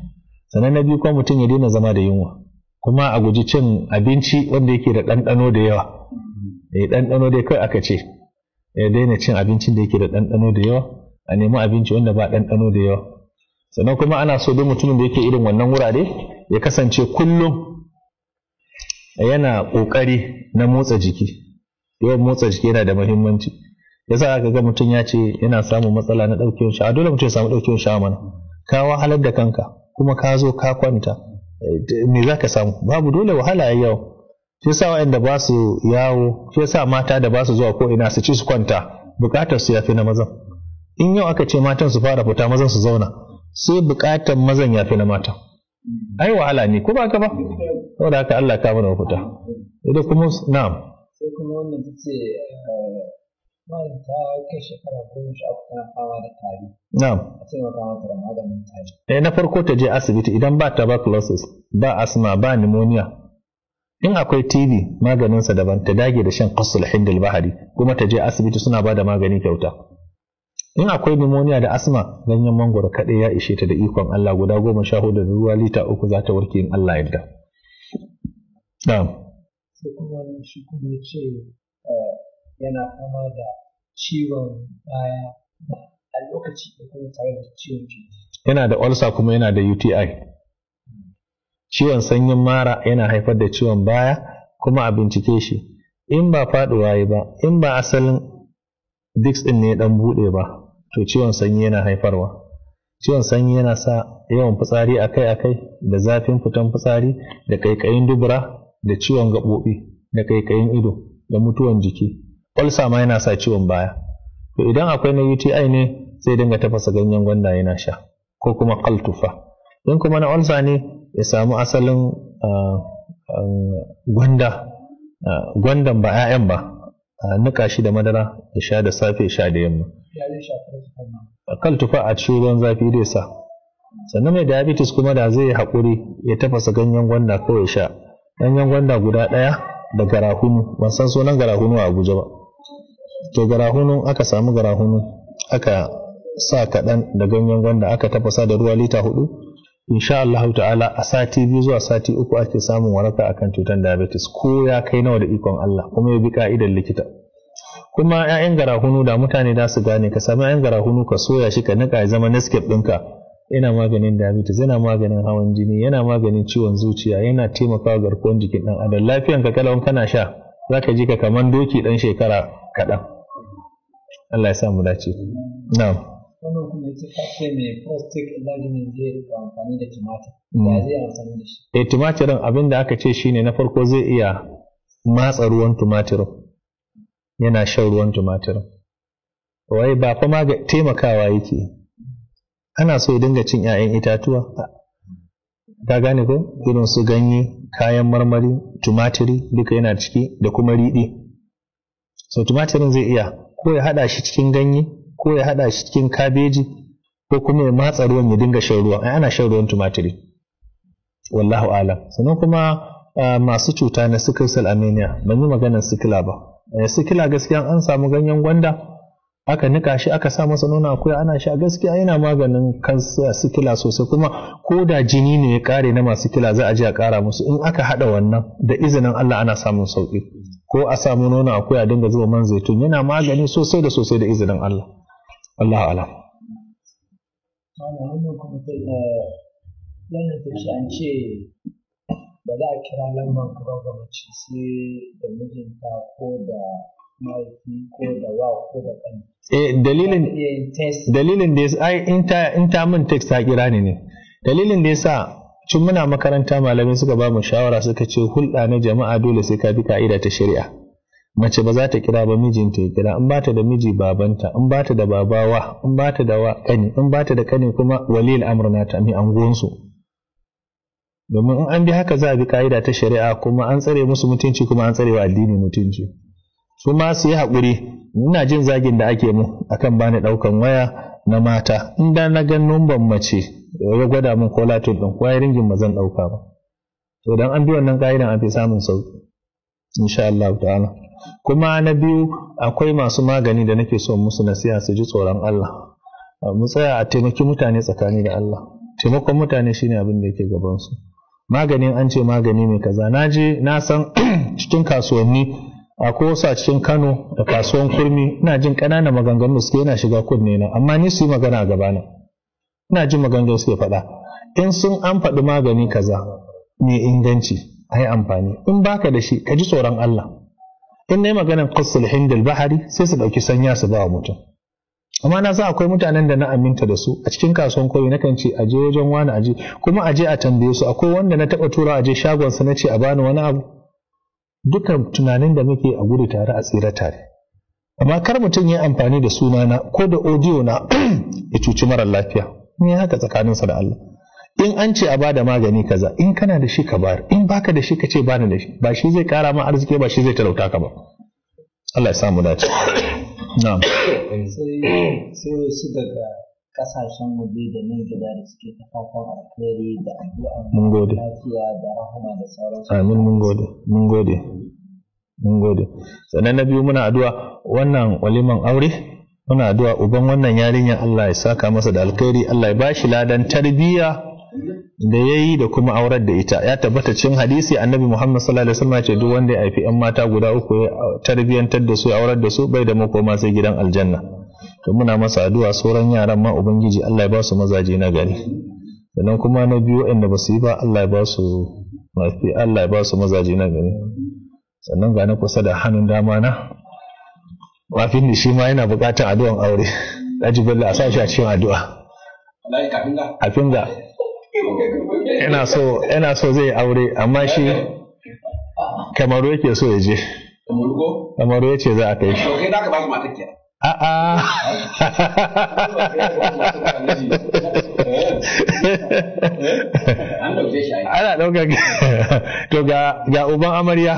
Sannan na biyu kuma mutum ya daina zama da yunwa, kuma a guji cin abinci wanda yake da ɗanɗano da yawa. Ɗanɗano dai kawai aka ce ya daina cin abincin da yake da ɗanɗano da yawa, a nemi abinci wanda ba ɗanɗano da yawa. Sannan kuma ana so duk mutumin da yake irin wannan wurare ya kasance kullum yana ƙoƙari na motsa jiki. Yawan motsa jiki yana da muhimmanci. Yasa aka ga mutum ya ce yana samun matsala na ɗaukewar sha'awa, dole mutum ya samu ɗaukewar sha'awa mana. Ka wahalar da kanka kuma ka zo ka kwanta, me za ka samu? Babu, dole wahala ya yawa. Shi yasa waɗanda ba su yawo, shi yasa mata da ba su zuwa ko ina su ci su kwanta, bukatar su yafi na mazan. In yau aka ce matan su fara fita mazan su zauna, sai bukatar mazan yafi na mata. Ai wahala ne, ko ba ka ba? Saboda haka Allah ka mana mafita. Idan kuma na'am. Sai kuma wannan ta ce malam ta kai shekara 13 tana fama da tari. Na'am. A ce maka mata da maganin tari. Na farko ta je asibiti idan ba tuberculosis, ba asma, ba pneumonia. In akwai TB maganinsa daban, ta dage da shan qasul hindul bahari, kuma ta je asibiti suna ba da magani kyauta. In akwai pneumonia da asma, ganyen mangoro kaɗai ya ishe ta da ikon Allah, guda 14 da ruwa lita 3 za ta warke in Allah yarda. Na'am. Sai kuma wannan shi kuma ya ce yana fama da ciwon baya a lokaci da kuma tare da ciwon ciki. Yana da ulcer kuma yana da UTI. Ciwon sanyin mara yana haifar da ciwon baya, kuma a bincike shi in ba faɗuwa yi ba, in ba asalin disc ɗin ne ɗan buɗe ba, to ciwon sanyi yana haifarwa. Ciwon sanyi yana sa yawan fitsari akai-akai, da zafin fitan fitsari, da ƙaiƙayin dubura, da ciwon gaɓoɓi, da ƙaiƙayin ido, da mutuwan jiki. Ulcer ma yana sa ciwon baya. To idan akwai na UTI ne, sai dinga tafasa ganyen gwanda yana sha, ko kuma kaltufa. In kuma na ulcer ne, ya samu asalin gwandan ba 'ya'yan ba, nika shi da madara ya sha da safe, sha da yamma. Kan tufa a cikin ruwan zafi zai sa. Sannan mai diabetes kuma da zai haƙuri ya tafasa ganyen gwanda kawai sha. Ganyen gwanda guda ɗaya da garahunu, ban san sunan garahunu a Abuja ba. To garahunu, aka samu garahunu aka sa kaɗan da ganyen gwanda aka tafasa da ruwa lita 4. Insha Allah ta'ala a sati 2 zuwa sati 3 ake samun waraka akan cutar diabetes, ko ya kai nawa da ikon Allah, kuma ya bi ka'idar likita. Kuma 'ya'yan garahunu da mutane da su gane, ka sami 'ya'yan garahunu ka soya shi ka nika ya zama Nescafe ɗinka, yana maganin diabetes, yana maganin hawan jini, yana maganin ciwon zuciya, yana taimakawa garkuwar jikin ɗan adam. Lafiyan ka kalau kana sha, zaka ji ka kaman doki ɗan shekara kaɗan. Allah ya sa mu dace. Na'am. Wannan kuma ita ta ce mai prostate enlargement zai rika amfani da tumatir. Ya zai amfani da shi? Tumatirin abin da aka ce shine na farko zai iya matsa ruwan tumatirin. Yana shan ruwan tumatirin. Wai ba fa ma taimakawa yake. Ana so ya dinga cin 'ya'yan itatuwa. Ka gane ko? Irin su ganye, kayan marmari, tumatiri duka yana ciki, da kuma riɗi. So tumatirin zai iya ko ya haɗa shi cikin ganye, ko ya haɗa shi cikin kabeji, ko kuma ya matsa ruwan ya dinga shan ruwan. Ana shan ruwan tumatiri. Wallahu alam. Sannan kuma masu cuta na sickle cell anemia, ban yi maganar sikila ba. Sikila gaskiya an samu ganyen gwanda, aka nika shi aka sa masa nono akuya ana sha, gaskiya yana maganin kansa sikila sosai. Kuma ko da jini ne ya kare na masu sikila za a je a kara musu, in aka haɗa wannan da izinin Allah ana samun sauki. Ko a samu nono akuya dinga zuba man zaitun, yana magani sosai da sosai da izinin Allah. Allahu alam. Wannan kuma wannan ta ce an ce ba za a kira lambar kaba ga mace sai da mijinta ko da mahaifi ko da wa ko da ƙani. Dalilin da ya sa in ta min text ta kira ne. Dalilin da ya sa cin muna makaranta malamai suka ba mu shawara, suka ce hulɗa na jama'a dole sai ka bi ka'ida ta shari'a. Mace ba za ta kira ba mijinta ya kira, in ba ta da miji babanta, in ba ta da babawa, in ba ta da wa ƙani, in ba ta da ƙani kuma waliyul amr nata mai anguwansu. Domin in an bi haka za a bi ka'ida ta shari'a, kuma an tsare musu mutunci, kuma an tsare wa addini mutunci. Su ma su yi haƙuri. Ina jin zagin da ake mu akan bani ɗaukan waya na mata. In da na ga numban mace ya gwada min ko latin ɗin ko ya ringin ba zan ɗauka ba. To dan an bi wannan ka'idan an fi samun sauki insha Allah ta'ala. kuma na biyu akwai masu magani da nake so musu nasiha su ji tsoron Allah, mu tsaya a taimaki mutane tsakani da Allah. Taimakon mutane shine abin da yake gaban su. Maganin an ce magani mai kaza, na san cikin kasuwanni akwai wasu a cikin Kano da kasuwan Kurmi, ina jin ƙananan maganganu suke yana shiga kunne na, amma ni su yi magana a gabana, ina jin maganganu suke faɗa. In sun an faɗi magani kaza mai inganci a yi amfani, in baka da shi ka ji tsoron Allah. In na yi maganar qassul hindal bahari sai su ɗauki sanya su ba wa mutum. Amma na san akwai mutanen da na aminta da su a cikin kasuwan koyi na kan ce aje wajen wani aje, kuma aje a tambaye su. Akwai wanda na taɓa tura aje shagonsa na ce a bani wani abu. Dukan tunanin da muke a gudu tare a tsira tare. Amma kar mutum ya amfani da sunana ko da audio na ya cuci mara lafiya. Ni haka tsakaninsa da Allah. In an ce a bada magani kaza, in kana da shi ka bayar, in baka da shi ka ce bani da shi, ba shi zai kara ma arziki ba, shi zai talauta ka ba. Allah ya samu dace. Na'am. Sai wasu daga kasashen waje da nan gida da suke ta fatan alkhairi da addu'a lafiya da rahama da sauransu. Amin, mun gode. Sannan na biyu muna addu'a wannan waliman aure, muna addu'a uban wannan yarinya Allah ya saka masa da alkhairi, Allah ya bashi ladan tarbiyya da yayi da kuma aurar da ita. Ya tabbata cikin hadisi Annabi Muhammad sallallahu alaihi wasallam ya ce duk wanda ya haifi ƴan mata guda uku ya tarbiyantar da su ya aurar da su bai da makoma sai gidan aljanna. To muna masa addu'a sauran yaran ma ubangiji Allah ya ba su mazaje na gari. Sannan kuma na biyu waɗanda ba su yi ba Allah ya ba su mazaje na gari. Sannan ga na kusa da hannun dama na wafin da shi ma yana buƙatar addu'an aure. Daji Bello a sa shi a cikin addu'a. Kafin ga yana so zai aure amma shi Kamaru yake so ya je. Kamaru ya ce za a kai shi. A'a. Ana ɗaukar to ga uban amarya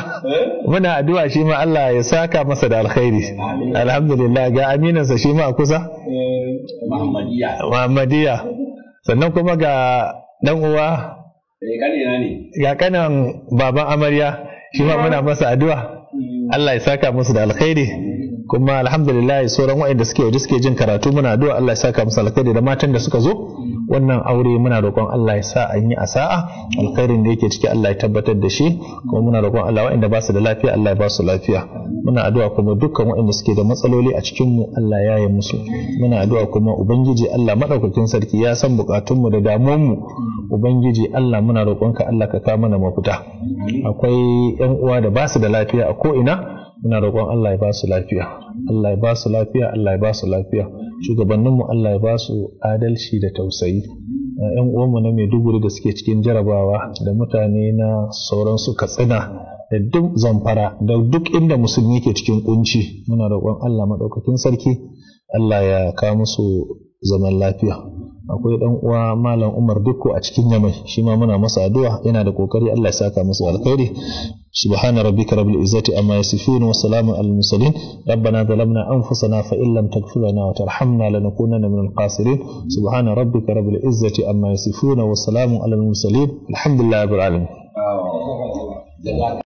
muna addu'a shi ma Allah ya saka masa da alkhairi. Alhamdulillah ga aminansa shi ma kusa. Muhammadiya. Sannan kuma ga dan uwa ga kanan baban amarya shi ma muna masa addu'a Allah ya saka musu da alkhairi. Kuma alhamdulillah sauran waɗanda suke waje suke jin karatu muna addu'a Allah ya saka musu alkhairi da matan da suka zo wannan aure muna roƙon Allah ya sa an yi a sa'a, alkhairin da yake ciki Allah ya tabbatar da shi, kuma muna roƙon Allah waɗanda ba su da lafiya Allah ya ba su lafiya. Muna addu'a kuma dukkan waɗanda suke da matsaloli a cikin mu Allah ya yi musu. Muna addu'a kuma ubangiji Allah madaukakin sarki ya san bukatun mu da damuwan mu. Ubangiji Allah muna roƙonka Allah ka kawo mana mafita. Akwai ƴan uwa da ba su da lafiya a ko ina, muna roƙon Allah ya ba su lafiya. Allah ya ba su lafiya, Allah ya ba su lafiya. Shugabanninmu Allah ya ba su adalci da tausayi. ‘Yan uwanmu na Maiduguri da suke cikin jarabawa da mutane na sauransu Katsina da duk Zamfara da duk inda musulmi ke cikin kunci, muna roƙon Allah maɗaukakin sarki Allah ya kawo musu zaman lafiya. Akwai ɗan uwa Malam Umar Dukko a cikin Yamai, shi ma muna masa addu'a, yana da kokari, Allah ya saka masa alkhairi. Subhana rabbika rabbil izzati amma yasifun wa salamun alal mursalin. Rabbana zalamna anfusana fa in lam taghfir lana wa tarhamna lanakunanna minal khasirin. Subhana rabbika rabbil izzati amma yasifun wa salamun alal mursalin. Alhamdulillahi rabbil alamin.